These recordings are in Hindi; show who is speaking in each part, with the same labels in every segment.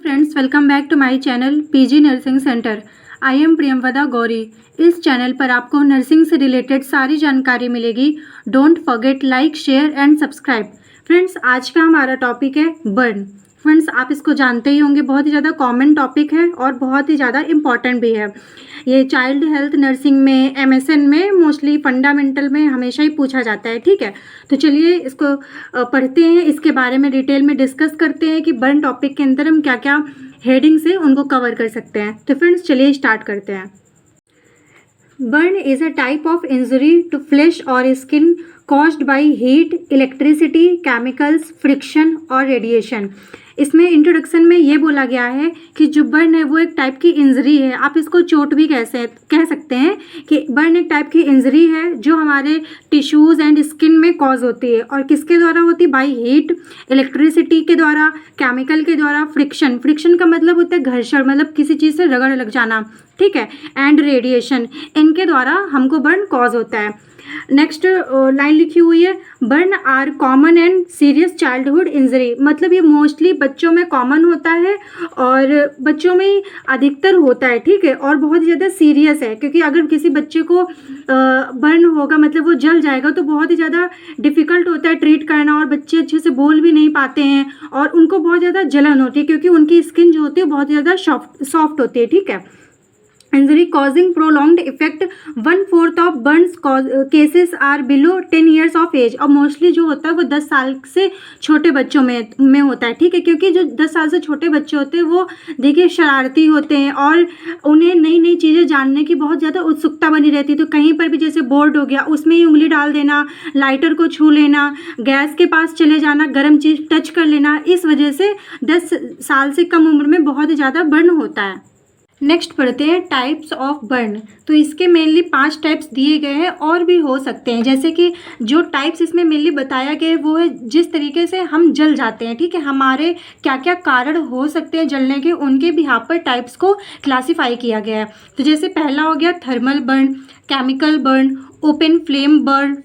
Speaker 1: Friends, welcome back to my channel PG nursing centre. I am Priyamvada Gauri. इस चैनल पर आपको नर्सिंग से रिलेटेड सारी जानकारी मिलेगी। Don't forget like, share and subscribe. Friends, आज का हमारा टॉपिक है बर्न। फ्रेंड्स, आप इसको जानते ही होंगे, बहुत ही ज़्यादा कॉमन टॉपिक है और बहुत ही ज़्यादा इम्पॉर्टेंट भी है। ये चाइल्ड हेल्थ नर्सिंग में, एमएसएन में, मोस्टली फंडामेंटल में हमेशा ही पूछा जाता है। ठीक है, तो चलिए इसको पढ़ते हैं, इसके बारे में डिटेल में डिस्कस करते हैं कि बर्न टॉपिक के अंदर हम क्या क्या हेडिंग से उनको कवर कर सकते हैं। तो फ्रेंड्स, चलिए स्टार्ट करते हैं। Burn is a type of injury to flesh और skin caused by heat, electricity, chemicals, friction और रेडिएशन। इसमें इंट्रोडक्शन में ये बोला गया है कि जो बर्न है वो एक टाइप की इंजरी है। आप इसको चोट भी कह सकते हैं कि बर्न एक टाइप की इंजरी है जो हमारे टिश्यूज़ एंड स्किन में कॉज होती है। और किसके द्वारा होती है? बाय हीट, इलेक्ट्रिसिटी के द्वारा, केमिकल के द्वारा, फ्रिक्शन, फ्रिक्शन का मतलब होता है घर्षण, मतलब किसी चीज़ से रगड़ लग जाना। ठीक है, एंड रेडिएशन, इनके द्वारा हमको बर्न कॉज होता है। नेक्स्ट लाइन लिखी हुई है, burn are common and serious childhood injury. मतलब ये मोस्टली बच्चों में कॉमन होता है और बच्चों में अधिकतर होता है। ठीक है, और बहुत ज़्यादा सीरियस है, क्योंकि अगर किसी बच्चे को बर्न होगा, मतलब वो जल जाएगा, तो बहुत ही ज़्यादा डिफ़िकल्ट होता है ट्रीट करना और बच्चे अच्छे से बोल भी नहीं पाते हैं और उनको बहुत ज़्यादा जलन होती है, क्योंकि उनकी स्किन जो होती है बहुत ज़्यादा सॉफ्ट होती है। ठीक है, injury causing prolonged effect, 1/4 of burns cases are below 10 years of age. और मोस्टली जो होता है वो 10 साल से छोटे बच्चों में होता है। ठीक है, क्योंकि जो 10 साल से छोटे बच्चे होते हैं वो देखिए शरारती होते हैं और उन्हें नई नई चीज़ें जानने की बहुत ज़्यादा उत्सुकता बनी रहती है। तो कहीं पर भी जैसे बोर्ड हो गया, उसमें ही उंगली डाल देना, लाइटर को छू लेना, गैस के पास चले जाना, गर्म चीज़ टच कर लेना, इस वजह से 10 साल से कम उम्र में बहुत ही ज़्यादा बर्न होता है। नेक्स्ट पढ़ते हैं टाइप्स ऑफ बर्न। तो इसके मेनली 5 टाइप्स दिए गए हैं और भी हो सकते हैं। जैसे कि जो टाइप्स इसमें मेनली बताया गया है वो है जिस तरीके से हम जल जाते हैं। ठीक है, हमारे क्या क्या कारण हो सकते हैं जलने के, उनके भी यहाँ पर टाइप्स को क्लासीफाई किया गया है। तो जैसे पहला हो गया thermal burn, chemical burn, open flame burn,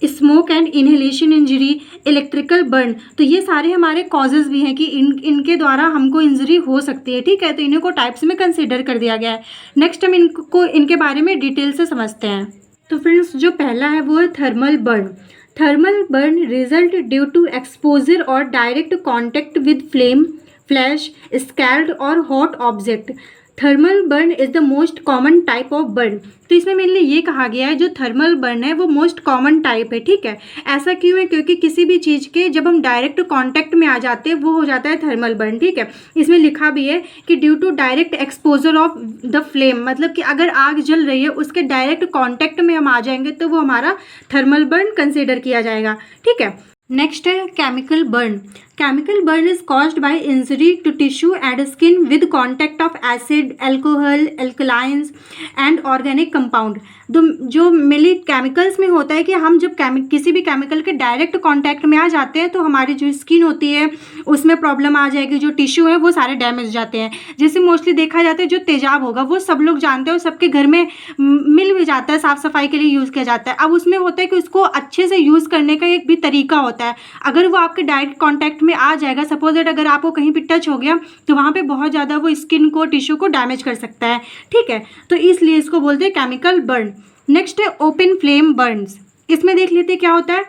Speaker 1: smoke and inhalation injury, electrical burn. तो ये सारे हमारे कॉजेज़ भी हैं कि इनके द्वारा हमको इंजरी हो सकती है। ठीक है, तो इन्हीं को टाइप्स में कंसीडर कर दिया गया है। नेक्स्ट हम इनके बारे में डिटेल से समझते हैं। तो फ्रेंड्स, जो पहला है वो है thermal burn. Thermal burn result due to exposure और direct contact with flame, flash, scald और hot object. Thermal burn is the most common type of burn. तो इसमें मेनली ये कहा गया है जो थर्मल बर्न है वो मोस्ट कॉमन टाइप है। ठीक है, ऐसा क्यों है? क्योंकि किसी भी चीज़ के जब हम डायरेक्ट कांटेक्ट में आ जाते हैं वो हो जाता है थर्मल बर्न। ठीक है, इसमें लिखा भी है कि due to direct exposure of the flame, मतलब कि अगर आग जल रही है उसके डायरेक्ट कॉन्टैक्ट में हम आ जाएंगे तो वो हमारा थर्मल बर्न कंसिडर किया जाएगा। ठीक है, नेक्स्ट है chemical burn. Chemical burn is caused by injury to tissue and skin with contact of acid, alcohol, alkalines and organic compound. जो मेनली केमिकल्स में होता है कि हम जब किसी भी केमिकल के डायरेक्ट कांटेक्ट में आ जाते हैं तो हमारी जो स्किन होती है उसमें प्रॉब्लम आ जाएगी, जो टिश्यू है वो सारे डैमेज जाते हैं। जैसे मोस्टली देखा जाता है जो तेजाब होगा वो सब लोग जानते हैं और सबके घर में मिल भी जाता है, साफ़ सफाई के लिए यूज़ किया जाता है। अब उसमें होता है कि उसको अच्छे से यूज़ करने का एक भी तरीका होता है। अगर वो आपके डायरेक्ट कॉन्टैक्ट में आ जाएगा, सपोज दैट अगर आपको कहीं पे टच हो गया तो वहाँ पे बहुत ज़्यादा वो स्किन को, टिश्यू को डैमेज कर सकता है। ठीक है, तो इसलिए इसको बोलते हैं केमिकल बर्न। नेक्स्ट है ओपन फ्लेम बर्न्स। इसमें देख लेते हैं क्या होता है।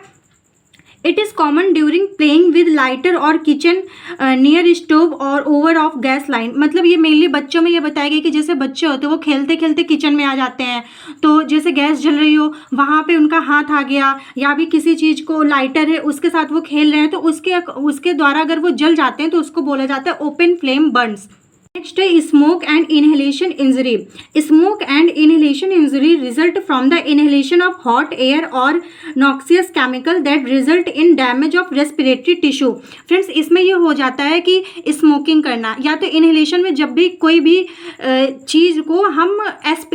Speaker 1: It is common during playing with lighter और किचन नियर स्टोव और ओवर ऑफ गैस लाइन। मतलब ये मेनली बच्चों में ये बताया गया कि जैसे बच्चे होते हैं वो खेलते खेलते किचन में आ जाते हैं, तो जैसे गैस जल रही हो वहाँ पे उनका हाथ आ गया, या भी किसी चीज़ को लाइटर है उसके साथ वो खेल रहे हैं तो उसके द्वारा अगर वो जल जाते हैं तो उसको बोला जाता है ओपन फ्लेम बर्न्स। नेक्स्ट है smoke and inhalation injury. Smoke and inhalation injury result from the inhalation of hot air और noxious chemical that result in damage of respiratory tissue. Friends, इसमें ये हो जाता है कि स्मोकिंग करना या तो इनहेलेशन में जब भी कोई भी चीज़ को हम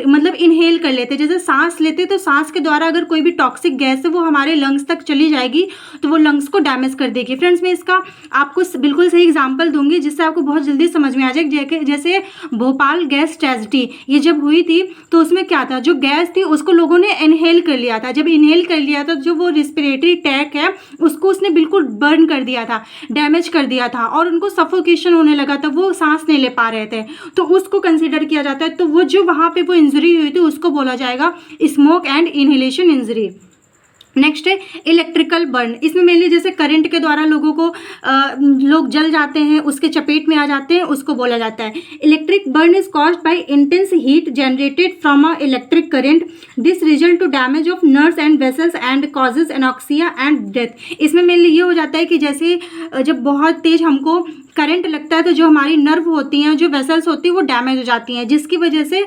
Speaker 1: मतलब इनहेल कर लेते, जैसे सांस लेते तो सांस के द्वारा अगर कोई भी टॉक्सिक गैस है वो हमारे लंग्स तक चली जाएगी तो वो लंग्स को डैमेज कर देगी। फ्रेंड्स, मैं इसका आपको बिल्कुल सही एग्जाम्पल दूंगी जिससे आपको बहुत जल्दी समझ में आ जाए। जैसे भोपाल गैस ट्रेजेडी ये जब हुई थी तो उसमें क्या था, जो गैस थी उसको लोगों ने इनहेल कर लिया था। जब इनहेल कर लिया था जो वो रिस्पिरेटरी ट्रैक है उसको उसने बिल्कुल बर्न कर दिया था, डैमेज कर दिया था और उनको सफोकेशन होने लगा था, वो सांस नहीं ले पा रहे थे, तो उसको कंसिडर किया जाता है। तो वो जो वहाँ पे वो इंजरी हुई थी उसको बोला जाएगा smoke and inhalation injury. Next है इलेक्ट्रिकल बर्न। इसमें मेनली जैसे करंट के द्वारा लोगों को लोग जल जाते हैं, उसके चपेट में आ जाते हैं, उसको बोला जाता है electric burn is caused by intense heat generated from a electric current. This result to damage of nerves and vessels and causes anoxia and death. इसमें मेनली ये हो जाता है कि जैसे जब बहुत तेज हमको करंट लगता है तो जो हमारी नर्व होती हैं, जो वेसल्स होती हैं वो डैमेज हो जाती हैं, जिसकी वजह से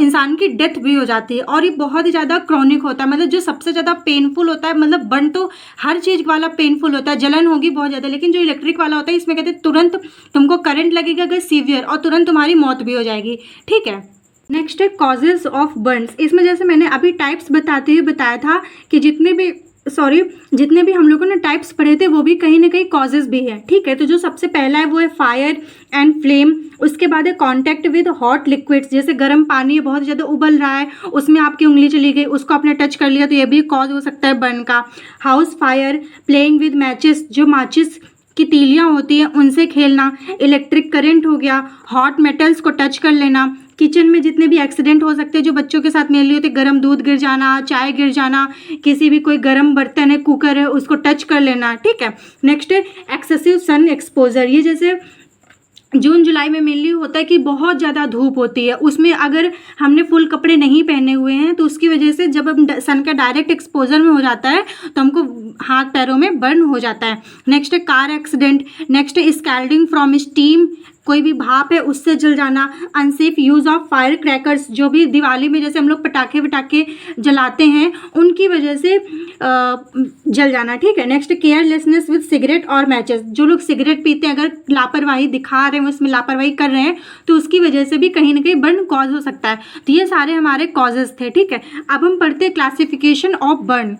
Speaker 1: इंसान की डेथ भी हो जाती है। और ये बहुत ही ज़्यादा क्रॉनिक होता है, मतलब जो सबसे ज़्यादा पेनफुल होता है, मतलब बर्न तो हर चीज़ वाला पेनफुल होता है, जलन होगी बहुत ज़्यादा, लेकिन जो इलेक्ट्रिक वाला होता है इसमें कहते हैं तुरंत तुमको करंट लगेगा अगर सीवियर, और तुरंत तुम्हारी मौत भी हो जाएगी। ठीक है, नेक्स्ट है कॉजेज ऑफ बर्न्स। इसमें जैसे मैंने अभी टाइप्स बताते हुए बताया था कि जितने भी हम लोगों ने टाइप्स पढ़े थे वो भी कहीं ना कहीं कॉजेज भी है। ठीक है, तो जो सबसे पहला है वो है फायर एंड फ्लेम। उसके बाद है कांटेक्ट विद हॉट लिक्विड्स, जैसे गर्म पानी बहुत ज़्यादा उबल रहा है उसमें आपकी उंगली चली गई, उसको आपने टच कर लिया तो ये भी कॉज हो सकता है बर्न का। House fire, playing with matches, जो माचिस की तीलियाँ होती हैं उनसे खेलना, इलेक्ट्रिक करंट हो गया, हॉट मेटल्स को टच कर लेना, किचन में जितने भी एक्सीडेंट हो सकते हैं जो बच्चों के साथ मेनली होते हैं, गर्म दूध गिर जाना, चाय गिर जाना, किसी भी कोई गर्म बर्तन है, कुकर है, उसको टच कर लेना। ठीक है, नेक्स्ट है एक्सेसिव सन एक्सपोजर। ये जैसे जून जुलाई में मेनली होता है कि बहुत ज़्यादा धूप होती है, उसमें अगर हमने फुल कपड़े नहीं पहने हुए हैं तो उसकी वजह से जब हम सन का डायरेक्ट एक्सपोजर में हो जाता है तो हमको हाथ पैरों में बर्न हो जाता है। नेक्स्ट है कार एक्सीडेंट। नेक्स्ट है स्कैल्डिंग फ्रॉम स्टीम, कोई भी भाप है उससे जल जाना। Unsafe use of fire crackers, जो भी दिवाली में जैसे हम लोग पटाखे वटाखे जलाते हैं उनकी वजह से जल जाना। ठीक है, नेक्स्ट केयरलेसनेस विद सिगरेट और मैचेस, जो लोग सिगरेट पीते हैं अगर लापरवाही दिखा रहे हैं, उसमें लापरवाही कर रहे हैं तो उसकी वजह से भी कहीं ना कहीं बर्न कॉज हो सकता है। तो ये सारे हमारे कॉजेज थे। ठीक है, अब हम पढ़ते हैं क्लासिफिकेशन ऑफ बर्न।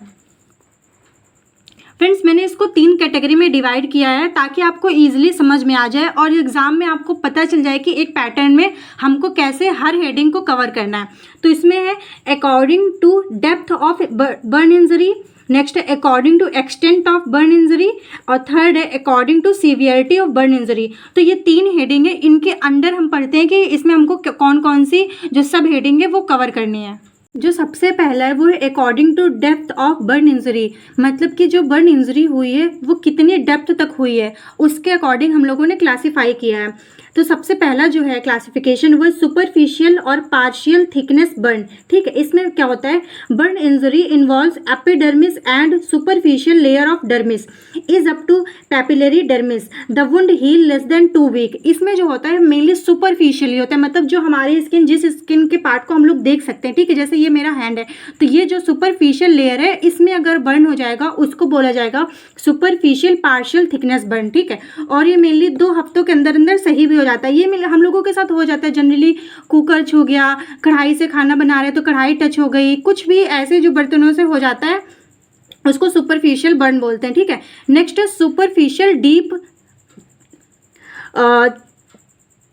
Speaker 1: फ्रेंड्स, मैंने इसको 3 कैटेगरी में डिवाइड किया है ताकि आपको ईजिली समझ में आ जाए और एग्जाम में आपको पता चल जाए कि एक पैटर्न में हमको कैसे हर हेडिंग को कवर करना है। तो इसमें है according to depth of burn injury, next है according to extent of burn injury, और थर्ड है according to severity of burn injury. तो ये 3 हेडिंग है, इनके अंडर हम पढ़ते हैं कि इसमें हमको कौन कौन सी जो सब हेडिंग है वो कवर करनी है। जो सबसे पहला है वो है according to depth of burn injury, मतलब कि जो बर्न इंजरी हुई है वो कितनी डेप्थ तक हुई है उसके अकॉर्डिंग हम लोगों ने क्लासीफाई किया है। तो सबसे पहला जो है क्लासिफिकेशन वो सुपरफिशियल और पार्शियल थिकनेस बर्न। ठीक है, इसमें क्या होता है, burn injury involves epidermis and superficial layer of dermis is up to papillary dermis, the wound heal less than 2 week. इसमें जो होता है मेनली सुपरफिशियल होता है, मतलब जो हमारी स्किन, जिस स्किन के पार्ट को हम लोग देख सकते हैं। ठीक है, जैसे ये मेरा हैंड है तो ये जो सुपरफिशियल लेयर है इसमें अगर बर्न हो जाएगा उसको बोला जाएगा सुपरफिशियल पार्शियल थिकनेस बर्न। ठीक है, और ये मेनली 2 हफ्तों के अंदर अंदर सही भी हो जाता है। ये हम लोगों के साथ हो जाता है जनरली, कुकर छू गया, कढ़ाई से खाना बना रहे तो कढ़ाई टच हो गई, कुछ भी ऐसे जो बर्तनों से हो जाता है उसको सुपरफिशियल बर्न बोलते हैं। ठीक है, नेक्स्ट है सुपरफिशियल डीप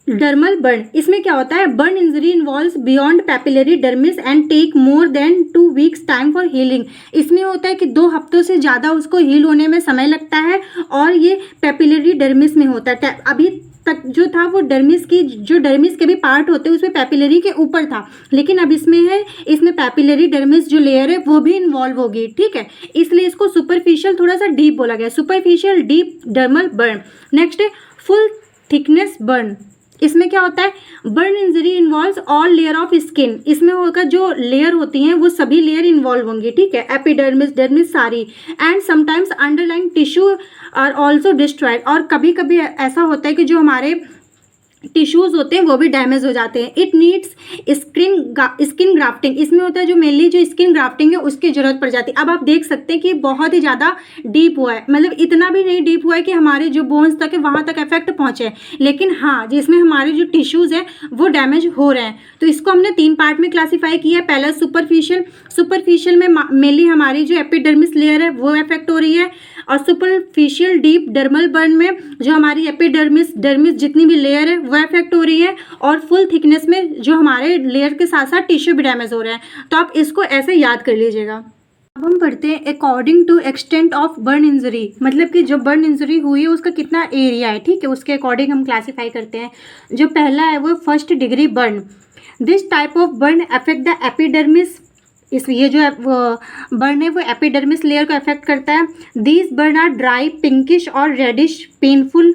Speaker 1: डर्मल बर्न। इसमें क्या होता है, burn injury involves beyond papillary dermis and take more than 2 weeks time for healing. इसमें होता है कि 2 हफ्तों से ज़्यादा उसको हील होने में समय लगता है और ये पैपिलरी डर्मिस में होता है। अभी तक जो था वो डर्मिस के भी पार्ट होते हैं उसमें पैपिलरी के ऊपर था, लेकिन अब इसमें है, इसमें पैपिलरी डर्मिस जो लेयर है वो भी इन्वॉल्व होगी। ठीक है, इसलिए इसको सुपरफिशियल थोड़ा सा डीप बोला गया, superficial deep dermal burn. Next है फुल थिकनेस बर्न। इसमें क्या होता है, burn injury involves all layer of skin. इसमें होगा जो लेयर होती हैं वो सभी लेयर इन्वॉल्व होंगी। ठीक है, एपिडर्मिस, डर्मिस सारी, and sometimes underlying tissue are also destroyed. और कभी कभी ऐसा होता है कि जो हमारे टिश्यूज़ होते हैं वो भी डैमेज हो जाते हैं। It needs skin grafting. इसमें होता है जो मेनली जो स्किन ग्राफ्टिंग है उसकी ज़रूरत पड़ जाती है। अब आप देख सकते हैं कि बहुत ही ज़्यादा डीप हुआ है, मतलब इतना भी नहीं डीप हुआ है कि हमारे जो बोन्स तक है वहाँ तक इफेक्ट पहुँचे, लेकिन हाँ जिसमें हमारे जो टिश्यूज़ हैं वो डैमेज हो रहे हैं। तो इसको हमने 3 पार्ट में क्लासीफाई किया है। पहला सुपरफिशियल में मेनली हमारी जो एपिडर्मिस लेयर है वो इफेक्ट हो रही है, और सुपरफिशियल डीप डर्मल बर्न में जो हमारी एपिडर्मिस डर्मिस जितनी भी लेयर है वो अफेक्ट हो रही है, और फुल थिकनेस में जो हमारे लेयर के साथ साथ टिश्यू भी डैमेज हो रहे हैं। तो आप इसको ऐसे याद कर लीजिएगा। अब हम पढ़ते हैं according to extent of burn injury, मतलब कि जो बर्न इंजरी हुई है उसका कितना एरिया है, ठीक है, उसके अकॉर्डिंग हम क्लासीफाई करते हैं। जो पहला है वो first degree burn. This type of burn affect the epidermis, इस ये जो बर्न है वो एपिडर्मिस लेयर को अफेक्ट करता है। These burn are dry, pinkish और reddish, painful,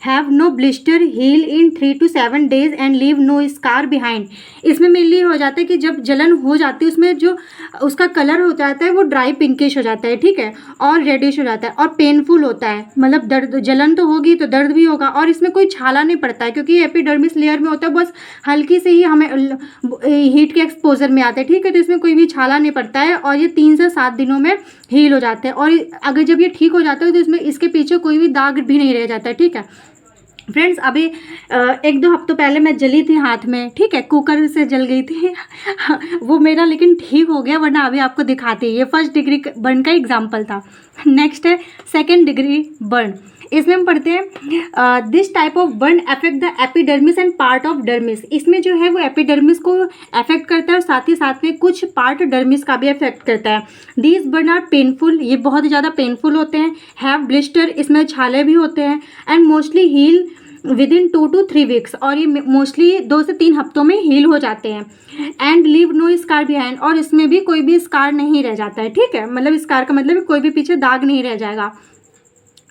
Speaker 1: have no blister, heal in 3 to 7 days and leave no scar behind. इसमें मेनली हो जाता है कि जब जलन हो जाती है उसमें जो उसका कलर हो जाता है वो ड्राई पिंकिश हो जाता है, ठीक है, और रेडिश हो जाता है, और पेनफुल होता है, मतलब दर्द, जलन तो होगी तो दर्द भी होगा, और इसमें कोई छाला नहीं पड़ता है क्योंकि एपिडर्मिस लेयर में होता है, बस हल्की से ही हमें हीट के एक्सपोजर में आते हैं, ठीक है, तो इसमें कोई भी छाला नहीं पड़ता है, और ये 3 से 7 दिनों में हील हो जाते हैं। और अगर जब ये ठीक हो जाता है तो इसमें इसके पीछे कोई भी दाग भी नहीं रह जाता है, ठीक है फ्रेंड्स। अभी 1-2 हफ्तों पहले मैं जली थी हाथ में, ठीक है, कुकर से जल गई थी वो मेरा लेकिन ठीक हो गया, वरना अभी आपको दिखाती है। ये फर्स्ट डिग्री बर्न का एग्जाम्पल था। नेक्स्ट है सेकेंड डिग्री बर्न। इसमें हम पढ़ते हैं this type of burn affect the epidermis and part of dermis. इसमें जो है वो एपिडर्मिस को अफेक्ट करता है और साथ ही साथ में कुछ पार्ट डर्मिस का भी अफेक्ट करता है। दीज बर्न आर पेनफुल, ये बहुत ही ज़्यादा पेनफुल होते हैं। हैव ब्लिस्टर, इसमें छाले भी होते हैं। And mostly heal within 2 to 3 weeks, और ये मोस्टली 2 से 3 हफ्तों में हील हो जाते हैं। And leave no scar behind, और इसमें भी कोई भी स्कार नहीं रह जाता है, ठीक है, मतलब स्कार का मतलब कोई भी पीछे दाग नहीं रह जाएगा।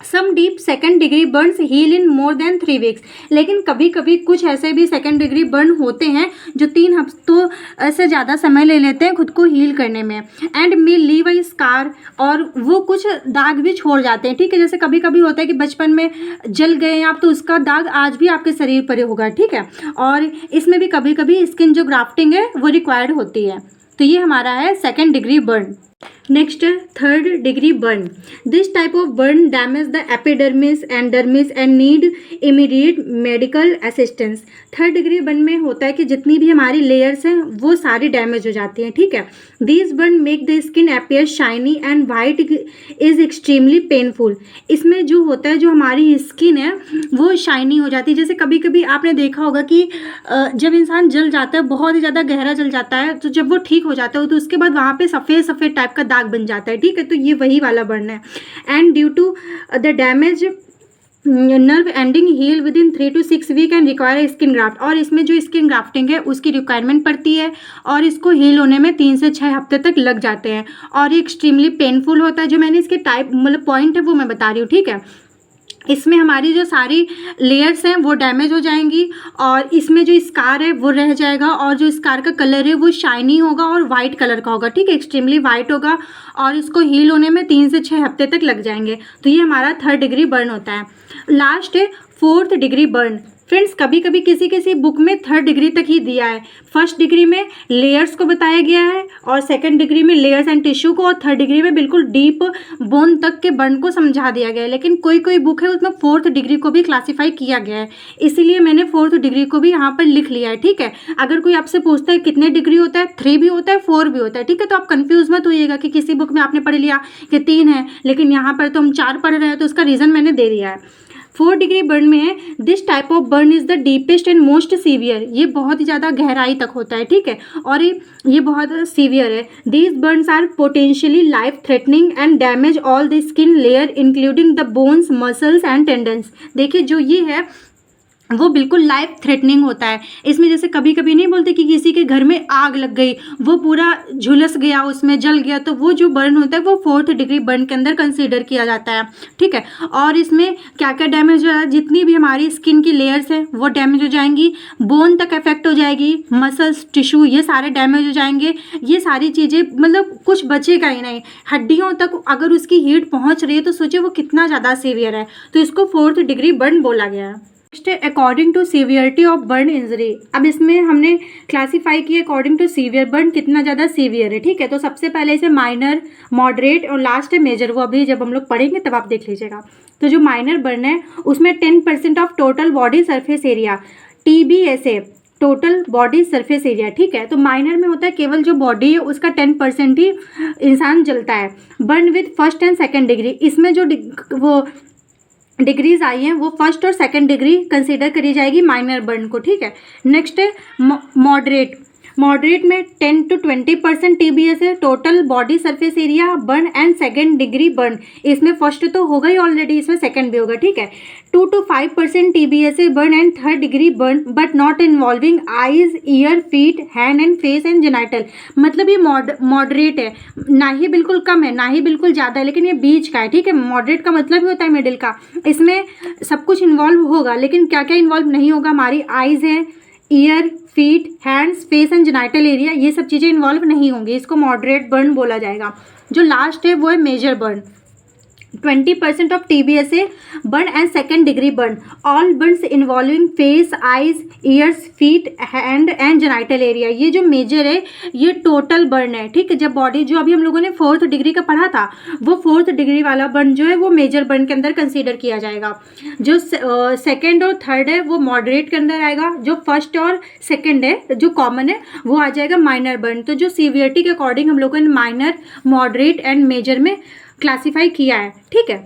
Speaker 1: Some deep second degree burns heal in more than 3 weeks, लेकिन कभी कभी कुछ ऐसे भी सेकेंड डिग्री बर्न होते हैं जो 3 हफ्तों से ज़्यादा समय ले लेते हैं खुद को हील करने में। And may leave a scar, और वो कुछ दाग भी छोड़ जाते हैं, ठीक है, जैसे कभी कभी होता है कि बचपन में जल गए आप तो उसका दाग आज भी आपके शरीर पर होगा, ठीक है, और इसमें भी कभी कभी स्किन जो ग्राफ्टिंग है वो रिक्वायर्ड होती है। तो ये हमारा है second degree burn. Next third degree burn. This type of burn damage the epidermis and dermis and need immediate medical assistance. Third degree burn में होता है कि जितनी भी हमारी लेयर्स हैं वो सारी डैमेज हो जाती हैं, ठीक है। This burn make the skin appear shiny and white, is extremely painful. इसमें जो होता है जो हमारी स्किन है वो शाइनी हो जाती है। जैसे कभी कभी आपने देखा होगा कि जब इंसान जल जाता है, बहुत ही ज़्यादा गहरा जल जाता है, तो जब वो ठीक हो जाता है तो उसके बाद वहाँ पे सफ़ेद सफ़ेद टाइप का दाग बन जाता है, ठीक है, तो ये वही वाला बर्न है। And due to the damage nerve ending heal within 3 to 6 weeks and require skin graft, और इसमें जो स्किन ग्राफ्टिंग है उसकी रिक्वायरमेंट पड़ती है, और इसको हील होने में 3 से 6 हफ्ते तक लग जाते हैं, और ये एक्सट्रीमली पेनफुल होता है। जो मैंने इसके टाइप मतलब पॉइंट है वो मैं बता रही हूँ, ठीक है। इसमें हमारी जो सारी लेयर्स हैं वो डैमेज हो जाएंगी, और इसमें जो स्कार है वो रह जाएगा, और जो स्कार का कलर है वो शाइनी होगा और वाइट कलर का होगा, ठीक है, एक्सट्रीमली वाइट होगा, और इसको हील होने में 3 से 6 हफ्ते तक लग जाएंगे। तो ये हमारा थर्ड डिग्री बर्न होता है। लास्ट है फोर्थ डिग्री बर्न। फ्रेंड्स कभी कभी किसी किसी बुक में थर्ड डिग्री तक ही दिया है। फर्स्ट डिग्री में लेयर्स को बताया गया है, और सेकंड डिग्री में लेयर्स एंड टिश्यू को, और थर्ड डिग्री में बिल्कुल डीप बोन तक के बर्न को समझा दिया गया है। लेकिन कोई कोई बुक है उसमें फोर्थ डिग्री को भी क्लासीफाई किया गया है, इसीलिए मैंने फोर्थ डिग्री को भी यहाँ पर लिख लिया है, ठीक है। अगर कोई आपसे पूछता है कितने डिग्री होता है, 3 भी होता है, 4 भी होता है, ठीक है, तो आप कंफ्यूज मत होइएगा कि किसी बुक में आपने पढ़ लिया कि 3 है लेकिन यहाँ पर तो हम 4 पढ़ रहे हैं, तो उसका रीज़न मैंने दे दिया है। 4 डिग्री बर्न में है this type of burn is the deepest and most severe. ये बहुत ही ज़्यादा गहराई तक होता है, ठीक है, और ये बहुत सीवियर है। These burns are potentially life threatening and damage all the skin layer including the bones, muscles and tendons. देखिए जो ये है वो बिल्कुल लाइफ थ्रेटनिंग होता है। इसमें जैसे कभी कभी नहीं बोलते कि किसी के घर में आग लग गई, वो पूरा झुलस गया, उसमें जल गया, तो वो जो बर्न होता है वो फोर्थ डिग्री बर्न के अंदर कंसीडर किया जाता है, ठीक है। और इसमें क्या क्या डैमेज हो रहा है, जितनी भी हमारी स्किन की लेयर्स हैं वो डैमेज हो जाएंगी, बोन तक इफेक्ट हो जाएगी, मसल्स, टिश्यू, ये सारे डैमेज हो जाएंगे। ये सारी चीज़ें मतलब कुछ बचेगा ही नहीं, हड्डियों तक अगर उसकी हीट पहुँच रही है तो सोचिए वो कितना ज़्यादा सीवियर है। तो इसको फोर्थ डिग्री बर्न बोला गया है। According to severity of burn injury. अब इसमें हमने क्लासीफाई किया अकॉर्डिंग टू सीवियर बर्न कितना ज़्यादा सीवियर है, ठीक है। तो सबसे पहले इसे माइनर, मॉडरेट और लास्ट है मेजर। वो अभी जब हम लोग पढ़ेंगे तब आप देख लीजिएगा। तो जो माइनर बर्न है उसमें 10% of total body surface area, TBSA total body surface area, ठीक है। तो माइनर में होता है केवल जो बॉडी है उसका 10% ही इंसान जलता है। Burn with first and second degree, इसमें जो वो डिग्रीज आई हैं वो फर्स्ट और सेकंड डिग्री कंसीडर करी जाएगी माइनर बर्न को, ठीक है। नेक्स्ट है मॉडरेट। मॉडरेट में 10 to 20% TBS है, total body surface area burn and second degree burn. इसमें फर्स्ट तो होगा ही ऑलरेडी, इसमें सेकंड भी होगा, ठीक है। 2 to 5% TBS है burn and third degree burn, but not involving eyes, year, feet, hand and face and genital. मतलब ये मॉडरेट है, ना ही बिल्कुल कम है ना ही बिल्कुल ज़्यादा है, लेकिन ये बीच का है, ठीक है। मॉडरेट का मतलब ही होता है मिडिल का। इसमें सब कुछ इन्वॉल्व होगा, लेकिन क्या क्या इन्वॉल्व नहीं होगा, हमारी आईज हैं, year, feet, hands, face and genital area, ये सब चीज़ें इन्वॉल्व नहीं होंगी। इसको मॉडरेट बर्न बोला जाएगा। जो लास्ट है वो है मेजर बर्न। 20% ऑफ TBS है burn and second degree burn, all Burns involving face, eyes, years, feet, hand and genital area. ये जो मेजर है ये टोटल बर्न है, ठीक है। जब बॉडी जो अभी हम लोगों ने 4th डिग्री का पढ़ा था, वो 4th डिग्री वाला बर्न जो है वो मेजर बर्न के अंदर कंसीडर किया जाएगा। जो सेकेंड और थर्ड है वो मॉडरेट के अंदर आएगा। जो फर्स्ट और सेकेंड है जो कॉमन है वो आ जाएगा माइनर बर्न। तो जो सीवियरिटी के अकॉर्डिंग हम लोगों ने माइनर, मॉडरेट एंड मेजर में क्लासीफाई किया है, ठीक है।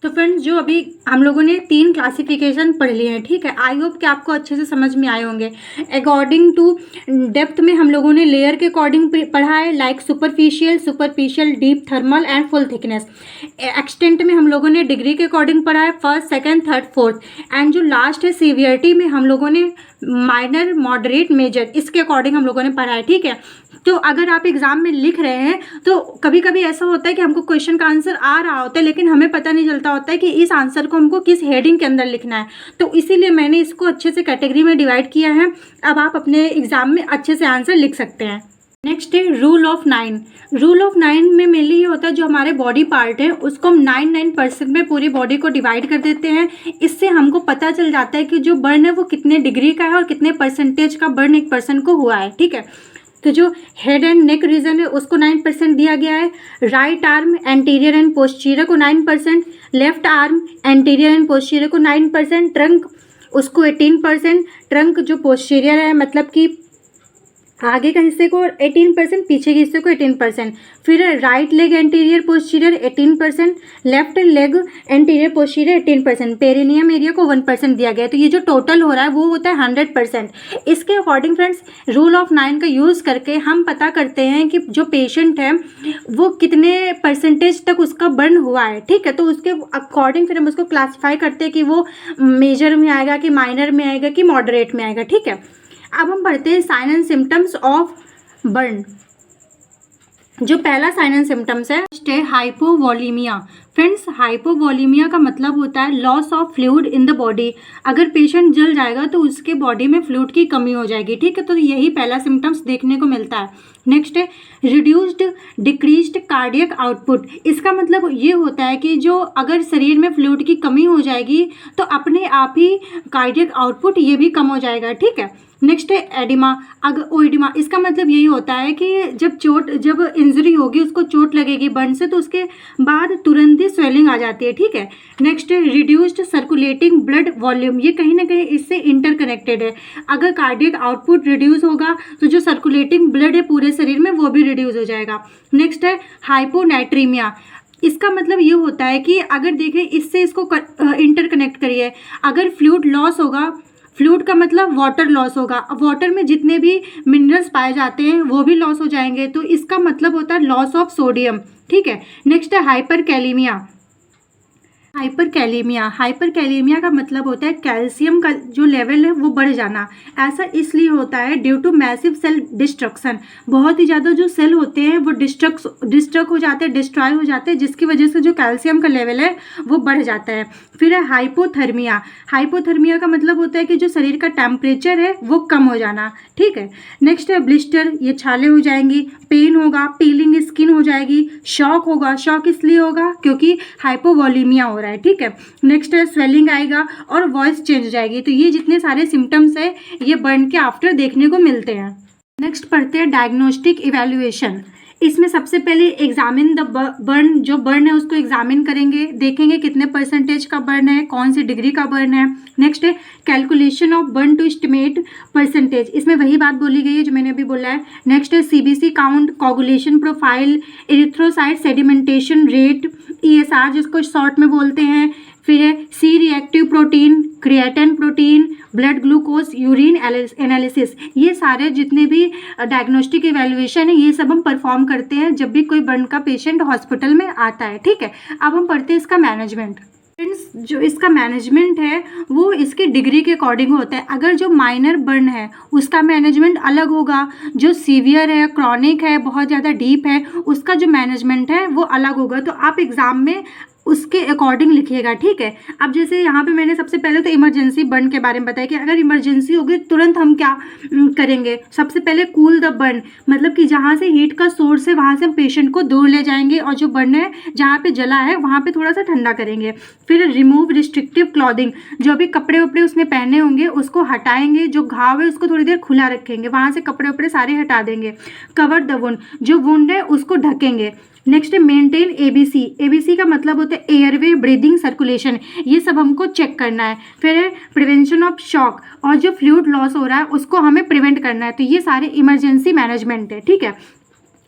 Speaker 1: तो फ्रेंड्स जो अभी हम लोगों ने 3 क्लासिफिकेशन पढ़ लिए हैं, ठीक है। आई होप कि आपको अच्छे से समझ में आए होंगे। अकॉर्डिंग टू डेप्थ में हम लोगों ने लेयर के अकॉर्डिंग पढ़ा है, like superficial, deep, thermal and full thickness. Extent में हम लोगों ने डिग्री के अकॉर्डिंग पढ़ा है, first, second, third, fourth. And जो लास्ट है सीवियरिटी में हम लोगों ने माइनर, मॉडरेट, मेजर, इसके अकॉर्डिंग हम लोगों ने पढ़ा है, ठीक है। तो अगर आप एग्जाम में लिख रहे हैं तो कभी कभी ऐसा होता है कि हमको क्वेश्चन का आंसर आ रहा होता है, लेकिन हमें पता नहीं चलता होता है कि इस आंसर को हमको किस हेडिंग के अंदर लिखना है। तो इसीलिए मैंने इसको अच्छे से कैटेगरी में डिवाइड किया है। अब आप अपने एग्जाम में अच्छे से आंसर लिख सकते हैं। नेक्स्ट है रूल ऑफ 9। रूल ऑफ 9 में मेनली ये होता है जो हमारे बॉडी पार्ट है उसको हम 9% में पूरी बॉडी को डिवाइड कर देते हैं। इससे हमको पता चल जाता है कि जो बर्न है वो कितने डिग्री का है और कितने परसेंटेज का बर्न एक पर्सन को हुआ है, ठीक है। तो जो हेड एंड नेक रीजन है उसको 9% दिया गया है। Right arm anterior and posterior को 9%, left arm anterior and posterior को 9%, ट्रंक उसको 18%, ट्रंक जो पोस्टीरियर है मतलब कि आगे का हिस्से को 18%, पीछे के हिस्से को 18%। फिर right leg anterior posterior 18%, left leg anterior posterior 18%, perineum area को 1% दिया गया है। तो ये जो टोटल हो रहा है वो होता है 100%। इसके अकॉर्डिंग फ्रेंड्स रूल ऑफ 9 का यूज़ करके हम पता करते हैं कि जो पेशेंट है वो कितने परसेंटेज तक उसका बर्न हुआ है, ठीक है। तो उसके अकॉर्डिंग फिर हम उसको क्लासीफाई करते हैं कि वो मेजर में आएगा कि माइनर में आएगा कि मॉडरेट में आएगा, ठीक है। अब हम पढ़ते हैं sign and symptoms of burn. जो पहला साइन एंड सिम्टम्स है हाइपोवॉलीमिया। फ्रेंड्स हाइपोवॉलीमिया का मतलब होता है loss of fluid in the body. अगर पेशेंट जल जाएगा तो उसके बॉडी में फ्लूइड की कमी हो जाएगी, ठीक है। तो यही पहला सिम्टम्स देखने को मिलता है। नेक्स्ट है रिड्यूस्ड डिक्रीज्ड कार्डियक आउटपुट। इसका मतलब ये होता है कि जो अगर शरीर में फ्लूइड की कमी हो जाएगी तो अपने आप ही कार्डियक आउटपुट ये भी कम हो जाएगा, ठीक है। नेक्स्ट है एडिमा। अगर ओइडिमा, इसका मतलब यही होता है कि जब इंजरी होगी उसको चोट लगेगी बर्न से तो उसके बाद तुरंत ही स्वेलिंग आ जाती है, ठीक है। नेक्स्ट है रिड्यूस्ड सर्कुलेटिंग ब्लड वॉल्यूम। ये कहीं ना कहीं इससे इंटरकनेक्टेड है। अगर कार्डियक आउटपुट रिड्यूस होगा तो जो सर्कुलेटिंग ब्लड है पूरे शरीर में वो भी रिड्यूस हो जाएगा। नेक्स्ट है हाइपोनाइट्रीमिया। इसका मतलब ये होता है कि अगर देखें इससे इसको इंटरकनेक्ट करिए, अगर फ्लूइड लॉस होगा, फ्लूइड का मतलब वाटर लॉस होगा, वाटर में जितने भी मिनरल्स पाए जाते हैं वो भी लॉस हो जाएंगे, तो इसका मतलब होता है लॉस ऑफ सोडियम, ठीक है। नेक्स्ट है हाइपरकैलेमिया। हाइपरकैलेमिया का मतलब होता है कैल्शियम का जो लेवल है वो बढ़ जाना। ऐसा इसलिए होता है due to massive cell destruction. बहुत ही ज़्यादा जो सेल होते हैं वो डिस्ट्रक्ट हो जाते हैं, डिस्ट्रॉय हो जाते हैं, जिसकी वजह से जो कैल्शियम का लेवल है वो बढ़ जाता है। फिर है हाइपोथर्मिया। हाइपोथर्मिया का मतलब होता है कि जो शरीर का टेम्परेचर है वो कम हो जाना, ठीक है। नेक्स्ट है ब्लिस्टर। ये छाले हो जाएंगी, पेन होगा, पीलिंग स्किन हो जाएगी, शॉक होगा। शॉक इसलिए होगा क्योंकि हाइपोवॉलीमिया हो रहा है, ठीक है। नेक्स्ट है स्वेलिंग आएगा और वॉइस चेंज हो जाएगी। तो ये जितने सारे सिम्टम्स है ये बर्न के आफ्टर देखने को मिलते हैं। नेक्स्ट पढ़ते हैं डायग्नोस्टिक इवैल्यूएशन। इसमें सबसे पहले एग्जामिन द बर्न, जो बर्न है उसको एग्जामिन करेंगे, देखेंगे कितने परसेंटेज का बर्न है, कौन सी डिग्री का बर्न है। नेक्स्ट है calculation of burn to estimate percentage, इसमें वही बात बोली गई है जो मैंने अभी बोला है। नेक्स्ट है CBC count, coagulation profile, erythrocyte sedimentation rate, ESR जिसको शॉर्ट में बोलते हैं। फिर है C reactive protein, creatine protein, blood glucose, urine analysis. ये सारे जितने भी डायग्नोस्टिक इवैल्यूएशन है ये सब हम परफॉर्म करते हैं जब भी कोई बर्न का पेशेंट हॉस्पिटल में आता है। ठीक है, अब हम पढ़ते हैं इसका मैनेजमेंट। फ्रेंड्स, जो इसका मैनेजमेंट है वो इसकी डिग्री के अकॉर्डिंग होता है। अगर जो माइनर बर्न है उसका मैनेजमेंट अलग होगा, जो सीवियर है, क्रॉनिक है, बहुत ज़्यादा डीप है, उसका जो मैनेजमेंट है वो अलग होगा। तो आप एग्ज़ाम में उसके अकॉर्डिंग लिखिएगा। ठीक है, अब जैसे यहाँ पे मैंने सबसे पहले तो इमरजेंसी बर्न के बारे में बताया कि अगर इमरजेंसी होगी तुरंत हम क्या करेंगे। सबसे पहले कूल द बर्न, मतलब कि जहाँ से हीट का सोर्स है वहाँ से हम पेशेंट को दूर ले जाएंगे और जो बर्न है जहाँ पे जला है वहाँ पे थोड़ा सा ठंडा करेंगे। फिर रिमूव रिस्ट्रिक्टिव क्लॉथिंग, जो भी कपड़े वपड़े उसने पहने होंगे उसको हटाएंगे, जो घाव है उसको थोड़ी देर खुला रखेंगे, वहाँ से कपड़े वपड़े सारे हटा देंगे। कवर द वुंड, जो वुंड है उसको ढकेंगे। नेक्स्ट है मेंटेन एबीसी, एबीसी का मतलब होता है एयरवे, ब्रीदिंग, सर्कुलेशन, ये सब हमको चेक करना है। फिर है प्रिवेंशन ऑफ शॉक, और जो फ्लूइड लॉस हो रहा है उसको हमें प्रिवेंट करना है। तो ये सारे इमरजेंसी मैनेजमेंट है। ठीक है,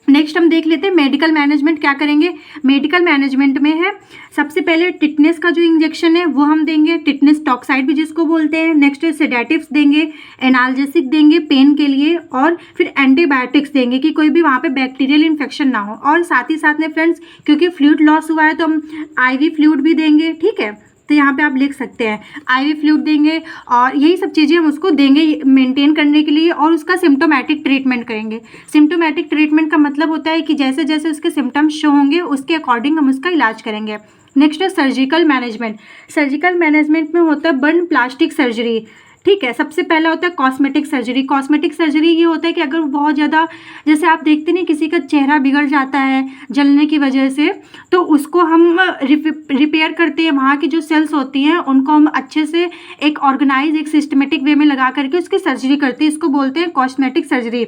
Speaker 1: नेक्स्ट हम देख लेते हैं मेडिकल मैनेजमेंट क्या करेंगे। मेडिकल मैनेजमेंट में है सबसे पहले टिटनेस का जो इंजेक्शन है वो हम देंगे, टिटनेस टॉक्साइड भी जिसको बोलते हैं। नेक्स्ट सेडेटिव्स देंगे, एनाल्जेसिक देंगे पेन के लिए, और फिर एंटीबायोटिक्स देंगे कि कोई भी वहाँ पे बैक्टीरियल इन्फेक्शन ना हो। और साथ ही साथ में फ्रेंड्स, क्योंकि फ्लूइड लॉस हुआ है तो हम आईवी फ्लूइड भी देंगे। ठीक है, तो यहाँ पे आप लिख सकते हैं आईवी फ्लूइड देंगे, और यही सब चीज़ें हम उसको देंगे मेंटेन करने के लिए, और उसका सिम्टोमेटिक ट्रीटमेंट करेंगे। सिम्टोमेटिक ट्रीटमेंट का मतलब होता है कि जैसे जैसे उसके सिम्टम्स शो होंगे उसके अकॉर्डिंग हम उसका इलाज करेंगे। नेक्स्ट है सर्जिकल मैनेजमेंट। सर्जिकल मैनेजमेंट में होता है बर्न प्लास्टिक सर्जरी। ठीक है, सबसे पहला होता है कॉस्मेटिक सर्जरी। कॉस्मेटिक सर्जरी ये होता है कि अगर बहुत ज़्यादा, जैसे आप देखते नहीं किसी का चेहरा बिगड़ जाता है जलने की वजह से, तो उसको हम रिपेयर करते हैं। वहाँ की जो सेल्स होती हैं उनको हम अच्छे से एक ऑर्गेनाइज, एक सिस्टमेटिक वे में लगा करके उसकी सर्जरी करते हैं, इसको बोलते हैं कॉस्मेटिक सर्जरी।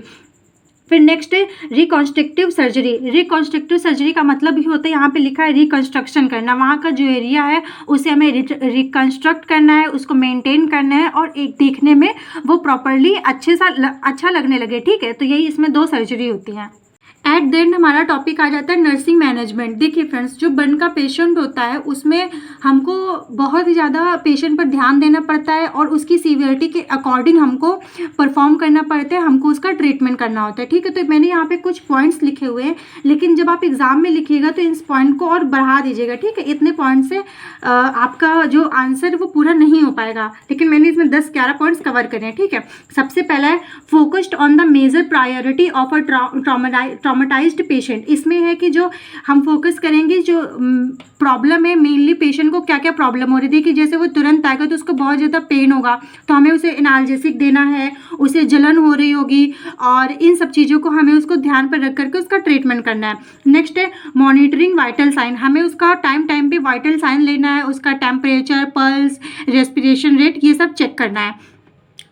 Speaker 1: फिर नेक्स्ट है रिकॉन्स्ट्रक्टिव सर्जरी। रिकॉन्स्ट्रक्टिव सर्जरी का मतलब ही होता है, यहाँ पे लिखा है रिकंस्ट्रक्शन करना, वहाँ का जो एरिया है उसे हमें रिकंस्ट्रक्ट करना है, उसको मेंटेन करना है, और एक देखने में वो प्रॉपरली अच्छा लगने लगे। ठीक है, तो यही इसमें 2 सर्जरी होती हैं। एट द एंड हमारा टॉपिक आ जाता है नर्सिंग मैनेजमेंट। देखिए फ्रेंड्स, जो बर्न का पेशेंट होता है उसमें हमको बहुत ही ज़्यादा पेशेंट पर ध्यान देना पड़ता है, और उसकी सीवियरिटी के अकॉर्डिंग हमको परफॉर्म करना पड़ता है, हमको उसका ट्रीटमेंट करना होता है। ठीक है, तो मैंने यहाँ पे कुछ पॉइंट्स लिखे हुए हैं, लेकिन जब आप एग्जाम में लिखिएगा तो इस पॉइंट को और बढ़ा दीजिएगा। ठीक है, इतने पॉइंट से आपका जो आंसर है वो पूरा नहीं हो पाएगा, लेकिन मैंने इसमें 10-11 पॉइंट्स कवर करे हैं। ठीक है, सबसे पहला है focused on the major priority of a traumatised patient. इसमें है कि जो हम फोकस करेंगे जो प्रॉब्लम है, मेनली पेशेंट को क्या क्या प्रॉब्लम हो रही थी, कि जैसे वो तुरंत आएगा तो उसको बहुत ज़्यादा पेन होगा तो हमें उसे एनाल्जेसिक देना है, उसे जलन हो रही होगी, और इन सब चीज़ों को हमें उसको ध्यान पर रख करके उसका ट्रीटमेंट करना है। नेक्स्ट है मॉनिटरिंग वाइटल साइन, हमें उसका टाइम पे वाइटल साइन लेना है, उसका टेम्परेचर, पल्स, रेस्पिरेशन रेट, ये सब चेक करना है।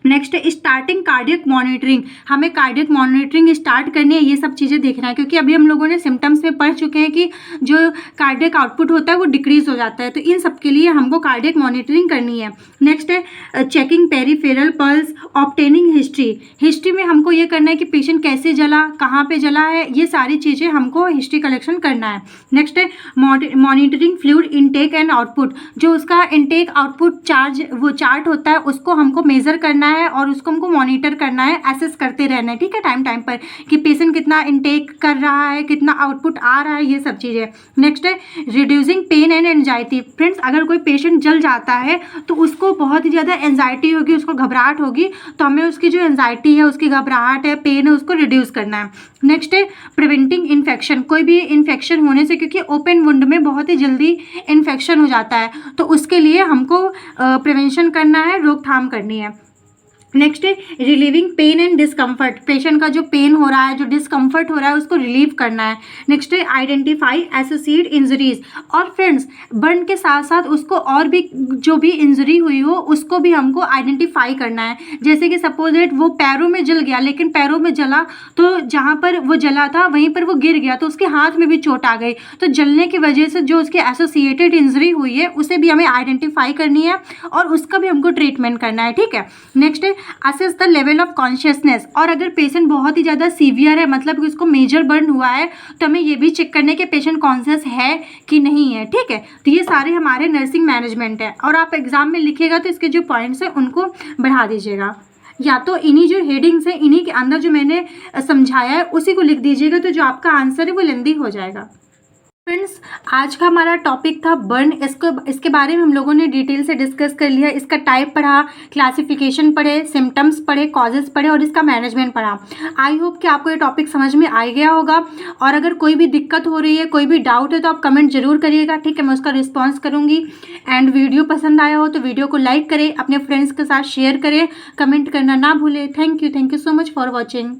Speaker 1: नेक्स्ट है स्टार्टिंग कार्डियक मॉनिटरिंग, हमें कार्डियक मॉनिटरिंग स्टार्ट करनी है, ये सब चीज़ें देखना है, क्योंकि अभी हम लोगों ने सिम्टम्स में पढ़ चुके हैं कि जो कार्डियक आउटपुट होता है वो डिक्रीज हो जाता है, तो इन सब के लिए हमको कार्डियक मॉनिटरिंग करनी है। नेक्स्ट है checking peripheral pulse, obtaining history, history में हमको ये करना है कि पेशेंट कैसे जला, कहाँ पे जला है, ये सारी चीज़ें हमको हिस्ट्री कलेक्शन करना है। नेक्स्ट है monitoring fluid intake and output, जो उसका इनटेक आउटपुट चार्ट होता है उसको हमको मेजर करना है, और उसको हमको मॉनिटर करना है, एसेस करते रहना है। ठीक है, टाइम पर कि पेशेंट कितना इनटेक कर रहा है, कितना आउटपुट आ रहा है, ये सब चीज़ें। नेक्स्ट है reducing pain and anxiety. Friends, अगर कोई पेशेंट जल जाता है तो उसको बहुत ही ज़्यादा एंजाइटी होगी, उसको घबराहट होगी, तो हमें उसकी जो एंजाइटी है, उसकी घबराहट है, पेन है, उसको रिड्यूस करना है। नेक्स्ट है प्रिवेंटिंग इन्फेक्शन, कोई भी इन्फेक्शन होने से, क्योंकि ओपन वुंड में बहुत ही जल्दी इन्फेक्शन हो जाता है, तो उसके लिए हमको प्रिवेंशन करना है, रोकथाम करनी है। नेक्स्ट है relieving pain and discomfort, patient का जो पेन हो रहा है, जो डिस्कम्फर्ट हो रहा है, उसको रिलीव करना है। नेक्स्ट है आइडेंटिफाई एसोसिएट इंजरीज, और फ्रेंड्स बर्न के साथ साथ उसको और भी जो भी इंजरी हुई हो उसको भी हमको आइडेंटिफाई करना है। जैसे कि सपोज दैट वो पैरों में जल गया, लेकिन पैरों में जला तो जहाँ पर वो जला था वहीं पर वो गिर गया तो उसके हाथ में भी चोट आ गई, तो जलने की वजह से जो उसकी एसोसिएटेड इंजरी हुई है उसे भी हमें आइडेंटिफाई करनी है और उसका भी हमको ट्रीटमेंट करना है। ठीक है। नेक्स्ट है assess the level of consciousness, और अगर पेशेंट बहुत ही ज़्यादा सीवियर है, मतलब कि उसको मेजर बर्न हुआ है, तो हमें ये भी चेक करने के पेशेंट कॉन्शियस है कि नहीं है। ठीक है। तो ये सारे हमारे नर्सिंग मैनेजमेंट है, और आप एग्जाम में लिखिएगा तो इसके जो पॉइंट्स हैं उनको बढ़ा दीजिएगा, या तो इन्हीं जो हेडिंग्स हैं इन्हीं के अंदर जो मैंने समझाया है उसी को लिख दीजिएगा, तो जो आपका आंसर है वो लेंदी हो जाएगा। फ्रेंड्स आज का हमारा टॉपिक था बर्न, इसके बारे में हम लोगों ने डिटेल से डिस्कस कर लिया। इसका टाइप पढ़ा, क्लासिफिकेशन पढ़े, सिम्टम्स पढ़े, कॉजेज पढ़े और इसका मैनेजमेंट पढ़ा। आई होप कि आपको ये टॉपिक समझ में आ गया होगा, और अगर कोई भी दिक्कत हो रही है, कोई भी डाउट है तो आप कमेंट जरूर करिएगा। ठीक है, मैं उसका रिस्पॉन्स करूँगी। एंड वीडियो पसंद आया हो तो वीडियो को लाइक करें, अपने फ्रेंड्स के साथ शेयर करें, कमेंट करना ना भूलें। Thank you so much for watching.